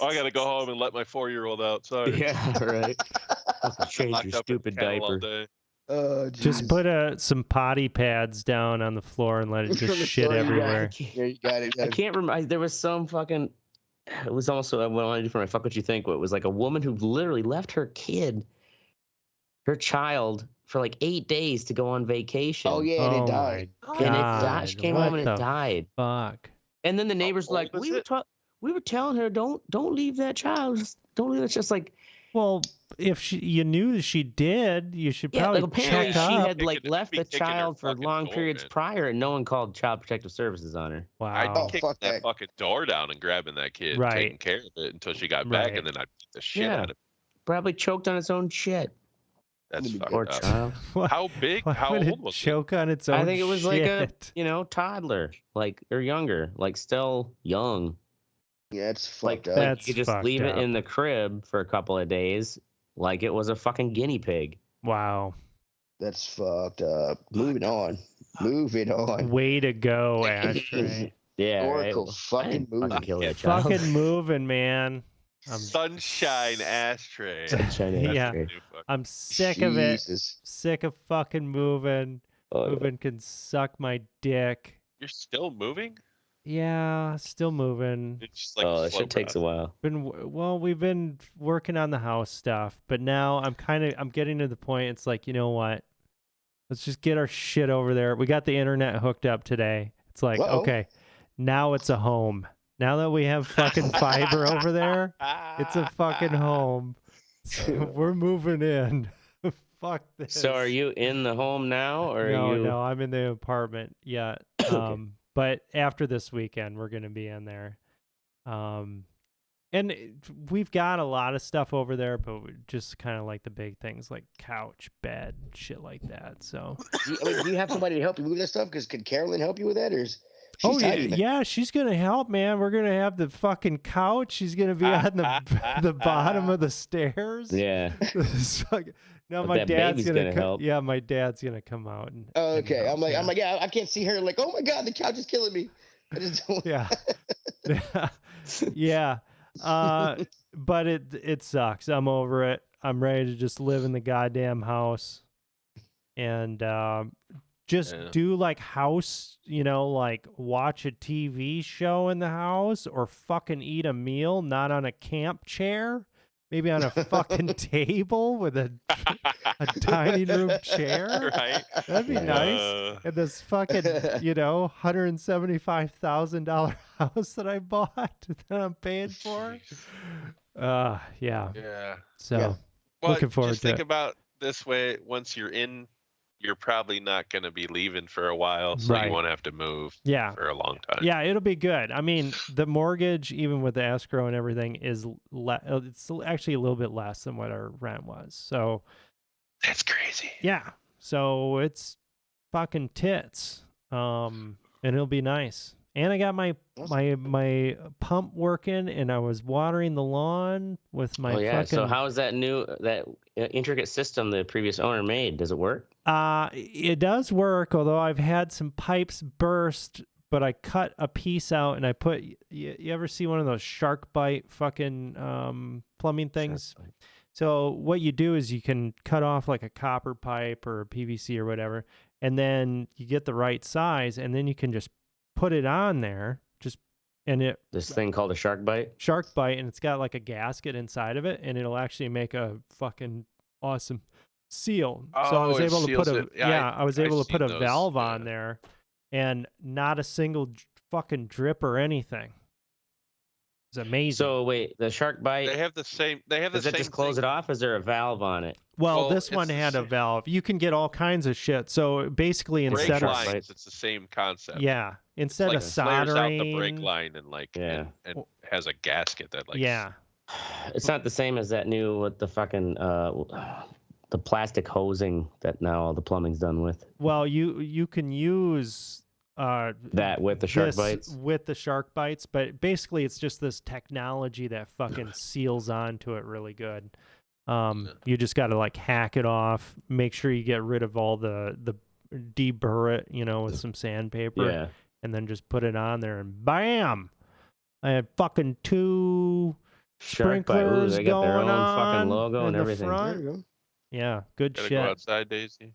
I gotta go home and let my 4-year-old out. Sorry. Yeah, right. Change your stupid diaper. Just put some potty pads down on the floor and let it just shit everywhere. Yeah, you got it. I can't remember. There was some fucking. It was also what I wanted to do for my fuck what you think. It was like a woman who literally left her child, for like 8 days to go on vacation. Oh yeah, and it died. And it died. She came home and it died. Fuck. And then the neighbors were like, we were telling her, don't leave that child. Don't leave it. It's just like, well, if you knew that she did, you should probably apparently check up. She had like left the child for long periods prior, and no one called Child Protective Services on her. Wow. I'd be kicking that fucking door down and grabbing that kid, taking care of it until she got back, and then I'd beat the shit out of it. Probably choked on its own shit. That's fucked Poor up. child. How big? How old was it? Choke on its own shit? I think it was like a toddler, like or younger, like still young. Yeah, it's fucked up. Like you could just leave it in the crib for a couple of days, like it was a fucking guinea pig. Wow. That's fucked up. Moving on. Way to go, Ashtray. Yeah, Oracle, fucking moving. Kill that child. Fucking moving, man. Sunshine Ashtray. Yeah. I'm sick of it. Sick of fucking moving. Moving can suck my dick. You're still moving? Yeah, still moving. It's just like it shit takes a while. We've been working on the house stuff, but now I'm getting to the point. It's like, you know what? Let's just get our shit over there. We got the internet hooked up today. It's like, okay, now it's a home. Now that we have fucking fiber over there, it's a fucking home. So we're moving in. Fuck this. So are you in the home now, or No, I'm in the apartment yet. Okay. But after this weekend, we're gonna be in there. And we've got a lot of stuff over there, but just kind of like the big things like couch, bed, shit like that. So, do you have somebody to help you move that stuff? Because could Carolyn help you with that, or is yeah, she's gonna help, man. We're gonna have the fucking couch. She's gonna be on the bottom of the stairs. Yeah. No, but my dad's gonna help. Yeah, my dad's gonna come out and. Okay, and I'm like, yeah, I can't see her. Like, oh my god, the couch is killing me. I just don't... Yeah. Yeah. But it sucks. I'm over it. I'm ready to just live in the goddamn house and just do like house, like watch a TV show in the house or fucking eat a meal, not on a camp chair, maybe on a fucking table with a dining room chair. Right. That'd be nice. And this fucking, $175,000 house that I bought that I'm paying for. Yeah. Yeah. So looking forward just to think it. about this way. Once you're in, you're probably not going to be leaving for a while, so you won't have to move for a long time. Yeah, it'll be good. I mean, the mortgage, even with the escrow and everything, is it's actually a little bit less than what our rent was. So that's crazy. Yeah. So it's fucking tits. And it'll be nice. And I got my pump working, and I was watering the lawn with my fucking... So how is that intricate system the previous owner made? Does it work? It does work, although I've had some pipes burst, but I cut a piece out and I put... You ever see one of those SharkBite fucking plumbing things? SharkBite. So what you do is you can cut off like a copper pipe or a PVC or whatever, and then you get the right size, and then you can just put it on there, this thing called a SharkBite, and it's got like a gasket inside of it, and it'll actually make a fucking awesome seal. So I was able to put a valve on there, and not a single fucking drip or anything. It's amazing. So wait, the SharkBite, they have the same. Does it just close it off? Is there a valve on it? Well, this one had a valve. You can get all kinds of shit. So basically, instead of lines, it's the same concept. Yeah, instead of soldering, out the brake line and and has a gasket that It's not the same as that new with the fucking the plastic hosing that now all the plumbing's done with. Well, you can use that with the SharkBites, but basically it's just this technology that fucking seals onto it really good. You just got to like hack it off, make sure you get rid of all the deburr it, with some sandpaper, and then just put it on there, and bam, I had fucking 2 sprinklers they got their going own on fucking logo and everything. There you go. Yeah, good Gotta shit. Go outside, Daisy.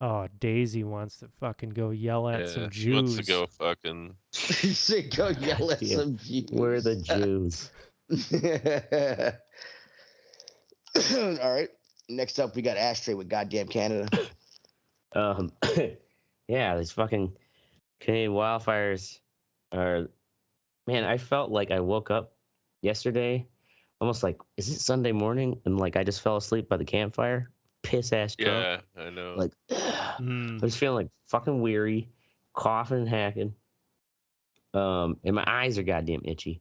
Oh, Daisy wants to fucking go yell at some Jews. She wants to go fucking... She said go yell at some Jews. We're the Jews. All right. Next up, we got Ashtray with goddamn Canada. Yeah, these fucking Canadian wildfires are... Man, I felt like I woke up yesterday, almost like, is it Sunday morning? And like I just fell asleep by the campfire. Piss ass drunk. Yeah, I know. Like, I was feeling like fucking weary, coughing and hacking. And my eyes are goddamn itchy,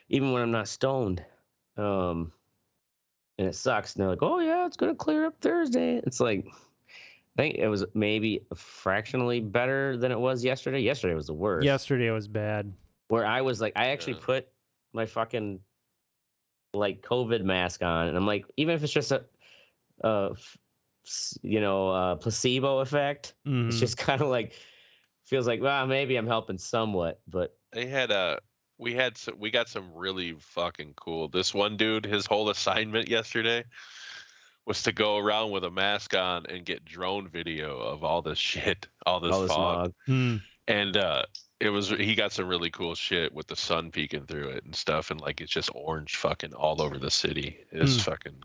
even when I'm not stoned. And it sucks. And they're like, "Oh yeah, it's gonna clear up Thursday." It's like, I think it was maybe fractionally better than it was yesterday. Yesterday was the worst. Yesterday was bad. Where I was like, I actually put my fucking like COVID mask on, and I'm like, even if it's just a placebo effect. It's just kind of like feels like, well, maybe I'm helping somewhat, but they had we got some really fucking cool. This one dude, his whole assignment yesterday was to go around with a mask on and get drone video of all this shit, all this fog. And he got some really cool shit with the sun peeking through it and stuff, and like it's just orange fucking all over the city. It's fucking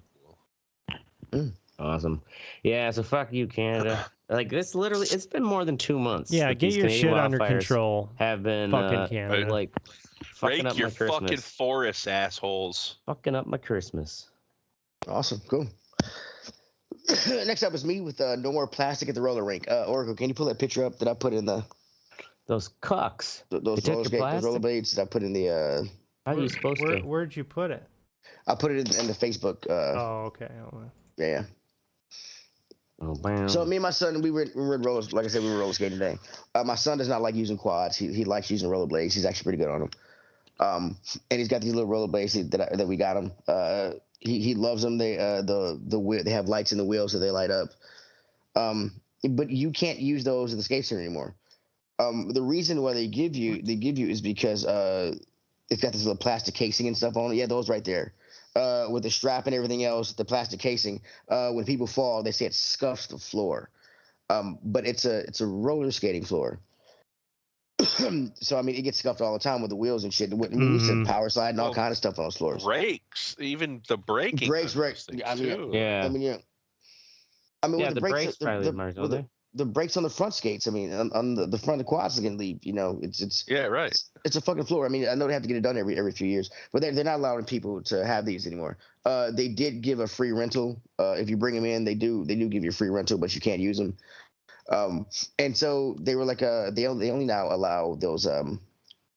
cool. Awesome. Yeah, so fuck you, Canada. Like this literally it's been more than 2 months. Yeah, get your Canadian shit under control. Have been fucking Canada. like fucking Rake up your my Christmas. fucking forests, assholes. Fucking up my Christmas. Awesome, cool. Next up is me with no more plastic at the roller rink. Oracle, can you pull that picture up that I put in the those cucks? Those rollerblades that I put in the How are you supposed to? Where'd you put it? I put it in the Facebook. Oh, okay. Yeah. Oh, bam. So me and my son, we were roller. Like I said, we were roller skating today. My son does not like using quads. He likes using rollerblades. He's actually pretty good on them. And he's got these little rollerblades that we got him. He loves them. They have lights in the wheels so they light up. But you can't use those at the skate center anymore. The reason why they give you is because it's got this little plastic casing and stuff on it. Yeah, those right there. With the strap and everything else, the plastic casing. When people fall, they say it scuffs the floor. But it's a roller skating floor. So I mean, it gets scuffed all the time with the wheels and shit. I mean, we said power slide and all kind of stuff on those floors. Brakes, even the braking. Brakes. I mean, yeah. I mean, the brakes probably marked, the brakes on the front skates. I mean, on the front of the quads can leave. You know, it's yeah, right. It's a fucking floor. I mean, I know they have to get it done every few years, but they're not allowing people to have these anymore. They did give a free rental. If you bring them in, they do give you a free rental, but you can't use them. And so they were like they only now allow those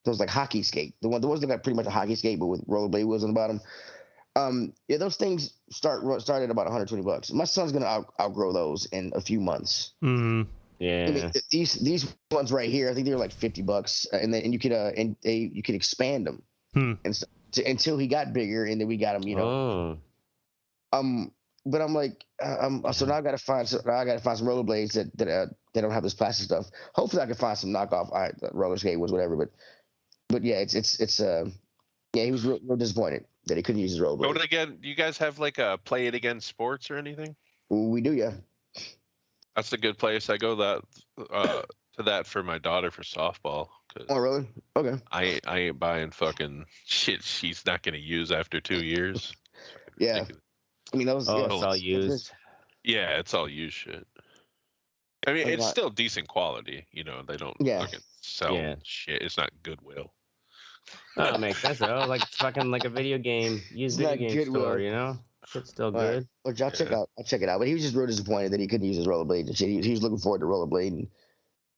like hockey skate. The ones that got pretty much a hockey skate, but with rollerblade wheels on the bottom. Yeah, those things start at about $120. My son's gonna outgrow those in a few months. Yeah. I mean, these ones right here, I think they're like $50, and you could expand them. And so, until he got bigger, and then we got him, you know. But I'm like, so now I gotta find some rollerblades that don't have this plastic stuff. Hopefully, I can find some knockoff roller skate ones, whatever. But yeah, it's yeah, he was real disappointed that he couldn't use his rollerblades. But again, do you guys have like a Play It Again Sports or anything? We do, yeah. That's a good place. I go to that for my daughter for softball. Oh, really? Okay. I ain't buying fucking shit she's not gonna use after 2 years. Yeah. Ridiculous. I mean, those. Oh, it's all used. Yeah, it's all used shit. I mean, it's still decent quality. You know, they don't fucking sell shit. It's not Goodwill. Oh, it makes sense though. Like it's fucking like a video game, used video game store, you know? Shit's still good. Right. I'll check it out. But he was just real disappointed that he couldn't use his rollerblades and shit. He was looking forward to rollerblading,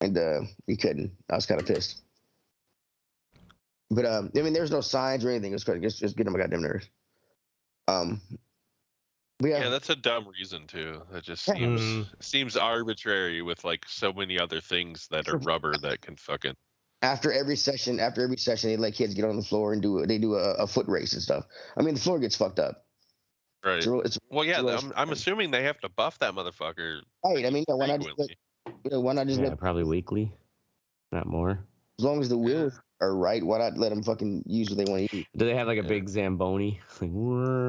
and he couldn't. I was kind of pissed. But I mean, there's no signs or anything. It's just getting on my goddamn nerves. Yeah, that's a dumb reason too. It just seems arbitrary with like so many other things that are rubber that can fucking. After every session, they let kids get on the floor and do a foot race and stuff. I mean, the floor gets fucked up. Right. I'm assuming they have to buff that motherfucker. Right. I mean, why not just probably weekly, not more. As long as the wheels are right, why not let them fucking use what they want to use? Do they have like a big Zamboni? No,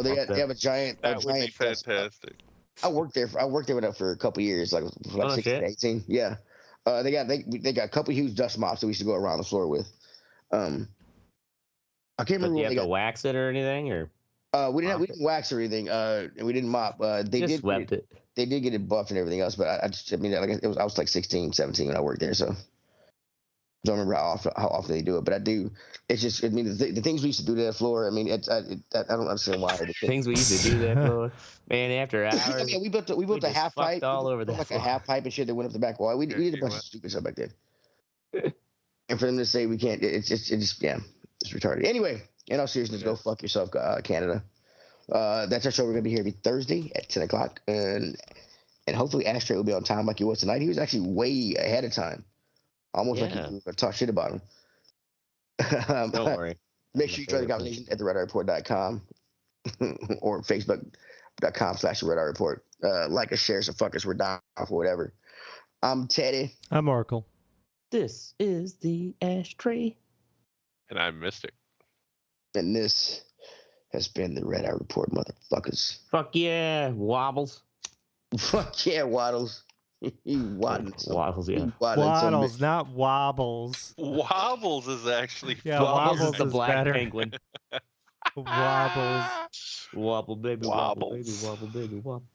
they have a giant. That would be fantastic. I worked there with it for a couple years, like 16 to 18. Yeah. They got a couple huge dust mops that we used to go around the floor with. I can't remember. Do you have to wax it or anything, or? We didn't wax or anything. And we didn't mop. They just swept it. They did get it buffed and everything else, but I was like 16, 17 when I worked there, so don't remember how often they do it. But I do. It's just, I mean, the things we used to do to that floor. I mean, I don't understand why. Things we used to do to that floor, man. After hours, I mean, we built a half pipe all over that, like a half pipe and shit that went up the back wall. We did a bunch of stupid stuff back then. And for them to say we can't, it's retarded. Anyway, in all seriousness, go fuck yourself, Canada. That's our show. We're gonna be here every Thursday at 10 o'clock, and hopefully Ashtray will be on time like he was tonight. He was actually way ahead of time, almost like you talk shit about him. Don't worry. Make sure you join the conversation at theredareport.com or facebook.com/thedareport. Like us, share us, and fuck us. We're down for whatever. I'm Teddy. I'm Oracle. This is the Ashtray. And I'm Mystic. And this has been the Red Eye Report, motherfuckers. Fuck yeah, Wobbles. Fuck yeah, Waddles. Waddles, yeah. Waddles, not Wobbles. Wobbles is actually Wobbles the is black better. penguin. Wobbles. Wobble, baby, Wobbles. wobble, baby, wobble, baby, wobble.